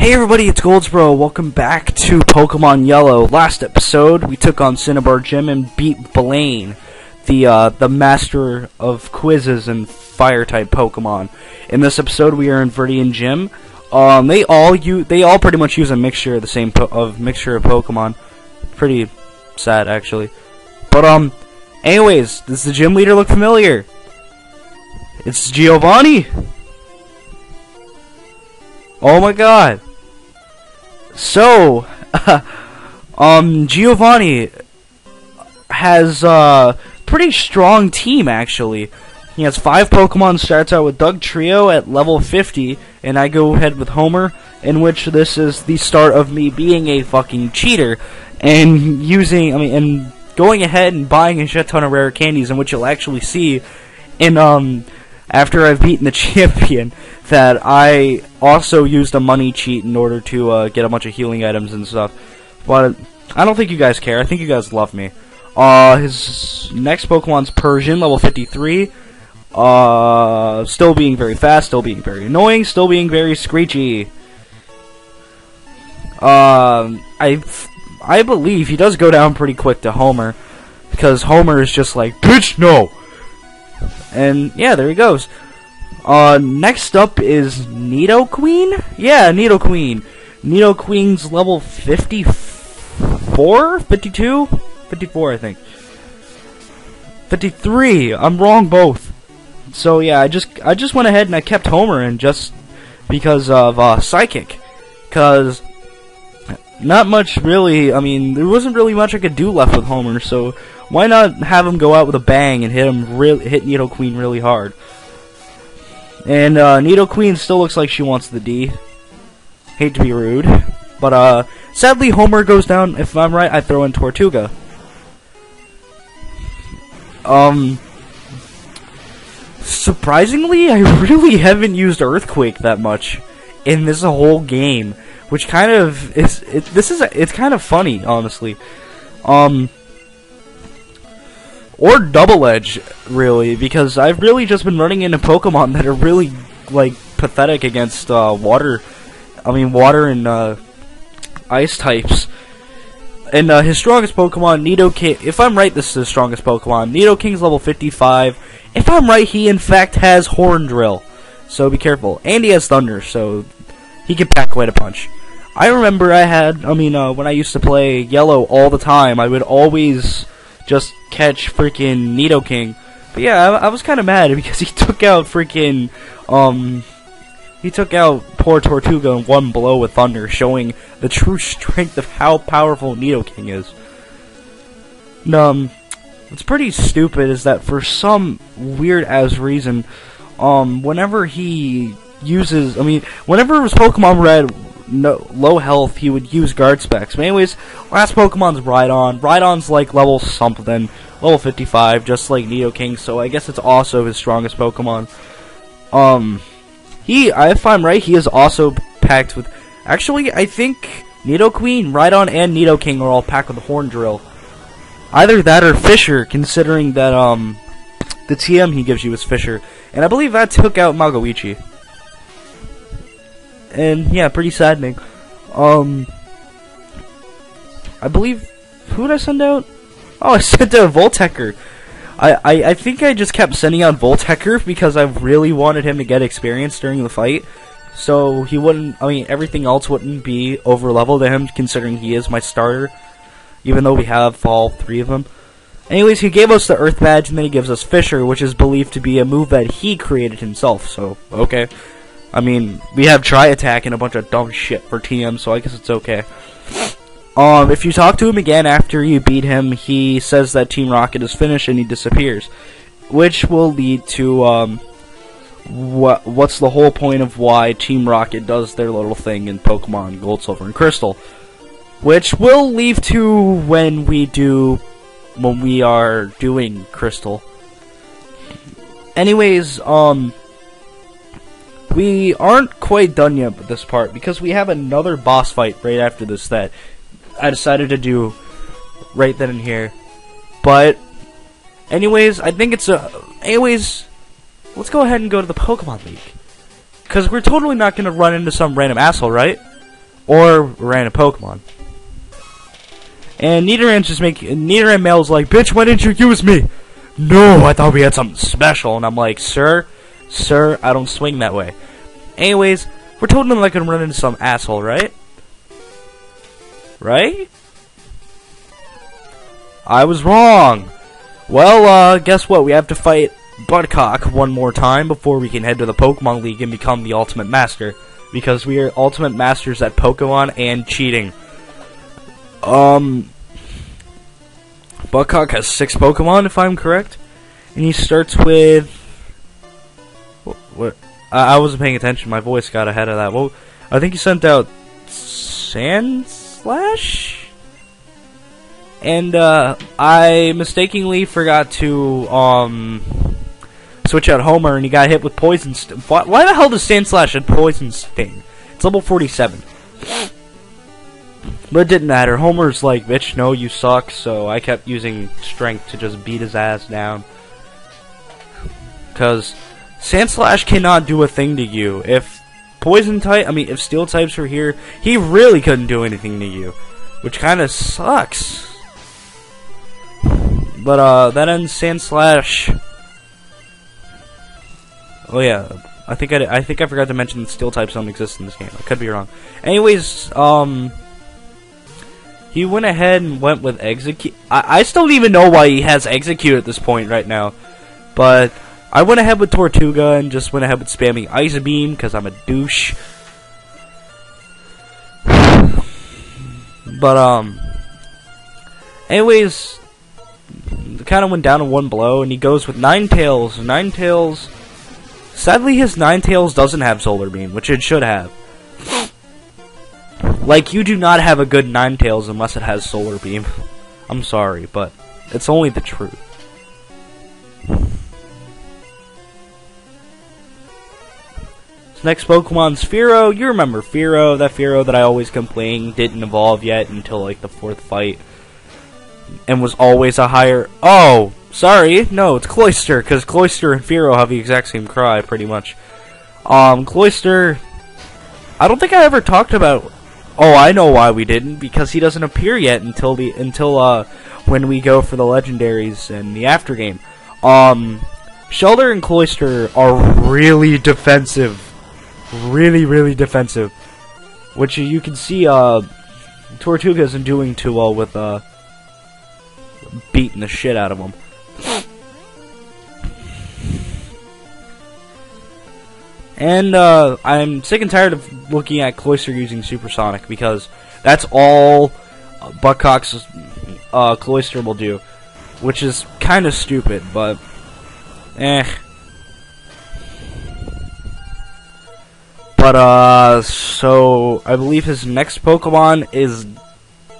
Hey everybody, it's Goldsbro. Welcome back to Pokemon Yellow. Last episode, we took on Cinnabar Gym and beat Blaine, the master of quizzes and Fire-type Pokemon. In this episode, we are in Viridian Gym. They all pretty much use a mixture of the same mixture of Pokemon. Pretty sad, actually. But anyways, does the gym leader look familiar? It's Giovanni. Oh my god. So, Giovanni has a pretty strong team, actually. He has 5 Pokemon, starts out with Dugtrio at level 50, and I go ahead with Homer, in which this is the start of me being a fucking cheater, and and going ahead and buying a shit ton of rare candies, in which you'll actually see in, after I've beaten the champion, that I also used a money cheat in order to get a bunch of healing items and stuff. But I don't think you guys care. I think you guys love me. His next Pokemon's Persian, level 53. Still being very fast, still being very annoying, still being very screechy. I believe he does go down pretty quick to Homer, because Homer is just like, bitch, no! And yeah, there he goes. Next up is Nidoqueen? Yeah, Nidoqueen. Nidoqueen's level 54? 52? 54, I think. 53. I'm wrong both. So yeah, I just went ahead and I kept Homer in just because of Psychic. Cause not much really, there wasn't really much I could do left with Homer, so why not have him go out with a bang and hit Nidoqueen really hard? And Nidoqueen still looks like she wants the D. Hate to be rude, but sadly Homer goes down. If I'm right, I throw in Tortuga. Surprisingly, I really haven't used Earthquake that much in this whole game, which kind of it's kind of funny, honestly. Or Double Edge, really, because I've really just been running into Pokemon that are really, like, pathetic against water and ice types. And his strongest Pokemon, Nidoking, if I'm right, this is his strongest Pokemon. Nidoking's level 55. If I'm right, he in fact has Horn Drill, so be careful. And he has Thunder, so he can pack quite a punch. I remember when I used to play Yellow all the time, I would always just catch freaking Nidoking. But yeah, I was kind of mad because he took out freaking, he took out poor Tortuga in one blow with Thunder, showing the true strength of how powerful Nidoking is. What's pretty stupid is that for some weird-ass reason, whenever he uses, whenever his Pokemon Red low health, he would use Guard Specs. But anyways, last Pokemon's Rhydon. Rhydon's like level something, level 55, just like Nidoking, so I guess it's also his strongest Pokemon. If I'm right, he is also packed with, actually, I think Nidoqueen, Rhydon, and Nidoking are all packed with Horn Drill. Either that or Fisher, considering that, the TM he gives you is Fisher. And I believe that took out Magoichi. And yeah, pretty saddening. I believe, who did I send out? Oh, I sent out Voltecker. I think I just kept sending out Voltecker because I really wanted him to get experience during the fight, so he wouldn't, everything else wouldn't be over level to him, considering he is my starter, even though we have all 3 of them. Anyways, he gave us the Earth Badge, and then he gives us Fisher, which is believed to be a move that he created himself, so okay. We have Tri-Attack and a bunch of dumb shit for TM, so I guess it's okay. If you talk to him again after you beat him, he says that Team Rocket is finished and he disappears. Which will lead to, what's the whole point of why Team Rocket does their little thing in Pokemon Gold, Silver, and Crystal. Which will lead to when we are doing Crystal. Anyways, we aren't quite done yet with this part, because we have another boss fight right after this that I decided to do right then and here. But, anyways, I think it's anyways, let's go ahead and go to the Pokemon League. Because we're totally not going to run into some random asshole, right? or random Pokemon. And Nidoran Male's like, bitch, why didn't you use me? No, I thought we had something special. And I'm like, sir, I don't swing that way. Anyways, we're told him I can run into some asshole, right? Right? I was wrong. Well, guess what? We have to fight Buttercock one more time before we can head to the Pokemon League and become the Ultimate Master. Because we are Ultimate Masters at Pokemon and cheating. Buttercock has 6 Pokemon, if I'm correct. And he starts with... What? I wasn't paying attention. My voice got ahead of that. Well, I think he sent out Sandslash? And, I mistakenly forgot to, switch out Homer, and he got hit with Poison Sting. Why the hell does Sandslash have Poison Sting? It's level 47. But it didn't matter. Homer's like, bitch, no, you suck, so I kept using Strength to just beat his ass down. Because Sandslash cannot do a thing to you. If if Steel types were here, he really couldn't do anything to you. Which kinda sucks. But, that ends Sandslash. Oh yeah, I think I forgot to mention that Steel types don't exist in this game. I could be wrong. Anyways, he went ahead and went with Execute. I still don't even know why he has Execute at this point right now. But I went ahead with Tortuga and just went ahead with spamming Ice Beam because I'm a douche. But, anyways, it kind of went down in one blow, and he goes with Ninetales. Ninetales, sadly, his Ninetales doesn't have Solar Beam, which it should have. Like, you do not have a good Ninetales unless it has Solar Beam. I'm sorry, but it's only the truth. Next Pokemon's Fearow. You remember Fearow, that Fearow that I always complained didn't evolve yet until like the 4th fight. And was always a higher... Oh, sorry, no, it's Cloyster, because Cloyster and Fearow have the exact same cry, pretty much. Cloyster... I don't think I ever talked about... Oh, I know why we didn't, because he doesn't appear yet until when we go for the legendaries and the after game. Shellder and Cloyster are really defensive. Really defensive. Which you can see, Tortuga isn't doing too well with, beating the shit out of him. And, I'm sick and tired of looking at Cloyster using Supersonic, because that's all Buttercock's, Cloyster will do. Which is kinda stupid, but, But, so, I believe his next Pokemon is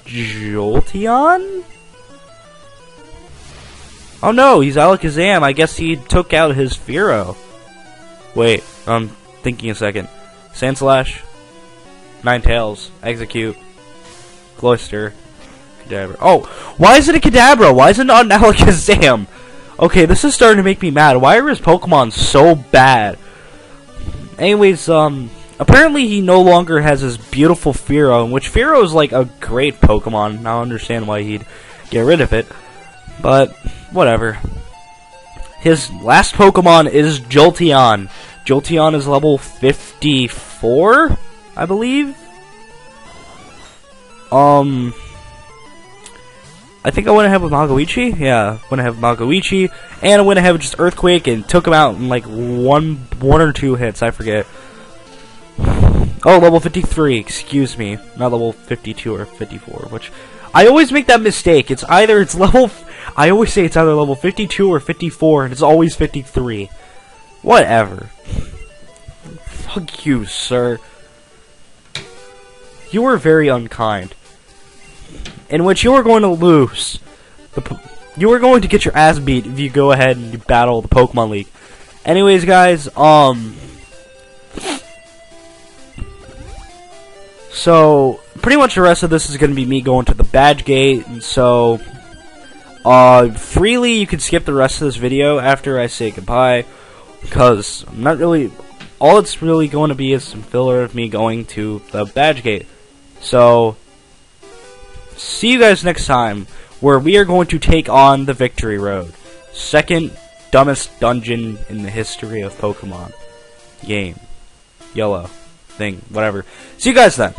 Jolteon? Oh no, he's Alakazam. I guess he took out his Fearow. Wait, I'm thinking a second. Sandslash, Ninetales, Execute, Cloyster, Kadabra. Oh, why is it a Kadabra? Why is it not an Alakazam? Okay, this is starting to make me mad. Why are his Pokemon so bad? Anyways, apparently he no longer has his beautiful Fearow, which Fearow is like a great Pokemon. I don't understand why he'd get rid of it, but whatever. His last Pokemon is Jolteon. Jolteon is level 54, I believe. I think I went ahead with Magoichi. Yeah, went ahead with Magoichi, and I went ahead with just Earthquake and took him out in like one or two hits. I forget. Oh, level 53. Excuse me, not level 52 or 54. Which I always make that mistake. I always say it's either level 52 or 54, and it's always 53. Whatever. Fuck you, sir. You were very unkind. In which you are going to lose. You are going to get your ass beat if you go ahead and you battle the Pokemon League. Anyways, guys, so, pretty much the rest of this is going to be me going to the badge gate, and so, freely you can skip the rest of this video after I say goodbye, because I'm not really, all it's really going to be is some filler of me going to the badge gate. So, see you guys next time, where we are going to take on the Victory Road. Second dumbest dungeon in the history of Pokemon. Game. Yellow. Thing. Whatever. See you guys then.